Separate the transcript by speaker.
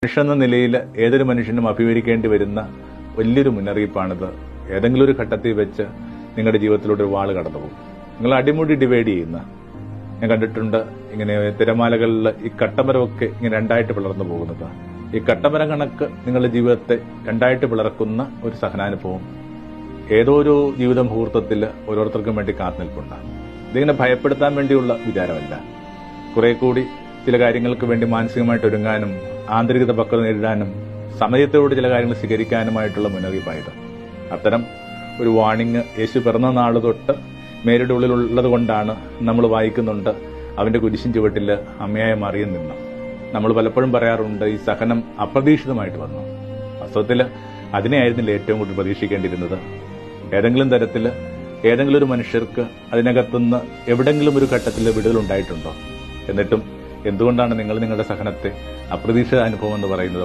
Speaker 1: മനുഷ്യനെന്ന നിലയിൽ ഏതൊരു മനുഷ്യനും അഭിമുഖീകരിക്കേണ്ടി വരുന്ന വലിയൊരു മുന്നറിയിപ്പാണിത്. ഏതെങ്കിലും ഒരു ഘട്ടത്തിൽ വെച്ച് നിങ്ങളുടെ ജീവിതത്തിലൂടെ ഒരു വാള് കടന്നു പോകും. നിങ്ങൾ അടിമുടി ഡിവൈഡ് ചെയ്യുന്ന ഞാൻ കണ്ടിട്ടുണ്ട്. ഇങ്ങനെ തിരമാലകളിൽ ഈ കട്ടമരമൊക്കെ ഇങ്ങനെ രണ്ടായിട്ട് പിളർന്നു പോകുന്നത്. ഈ കട്ടമരം കണക്ക് നിങ്ങളുടെ ജീവിതത്തെ രണ്ടായിട്ട് പിളർക്കുന്ന ഒരു സഹനാനുഭവം ഏതോ ഒരു ജീവിത മുഹൂർത്തത്തിൽ ഓരോരുത്തർക്കും വേണ്ടി കാത്തുനിൽപ്പുണ്ടാകും. ഇതിങ്ങനെ ഭയപ്പെടുത്താൻ വേണ്ടിയുള്ള വിചാരമല്ല. കുറെ കൂടി ചില കാര്യങ്ങൾക്ക് വേണ്ടി മാനസികമായിട്ട് ഒരുങ്ങാനും ആന്തരികത പക്വത നേരിടാനും സമയത്തോട് ചില കാര്യങ്ങൾ സ്വീകരിക്കാനുമായിട്ടുള്ള മുന്നറിയിപ്പായത്. അത്തരം ഒരു വാണിംഗ് യേശു പിറന്ന നാൾ തൊട്ട് മേരിയുടെ ഉള്ളിലുള്ളത് കൊണ്ടാണ് നമ്മൾ വായിക്കുന്നുണ്ട്. അവന്റെ കുരിശിൻ ചുവട്ടിൽ അമ്മയായ മറിയം നിന്നു. നമ്മൾ പലപ്പോഴും പറയാറുണ്ട്, ഈ സഹനം അപ്രതീക്ഷിതമായിട്ട് വന്നു. വാസ്തവത്തിൽ അതിനെയായിരുന്നില്ല ഏറ്റവും കൂടുതൽ പ്രതീക്ഷിക്കേണ്ടിയിരുന്നത്. ഏതെങ്കിലും തരത്തിൽ ഏതെങ്കിലും ഒരു മനുഷ്യർക്ക് അതിനകത്തുനിന്ന് എവിടെങ്കിലും ഒരു ഘട്ടത്തിൽ വിടുതലുണ്ടായിട്ടുണ്ടോ? എന്നിട്ടും എന്തുകൊണ്ടാണ് നിങ്ങൾ നിങ്ങളുടെ സഹനത്തെ അപ്രതീക്ഷിത അനുഭവം എന്ന് പറയുന്നത്?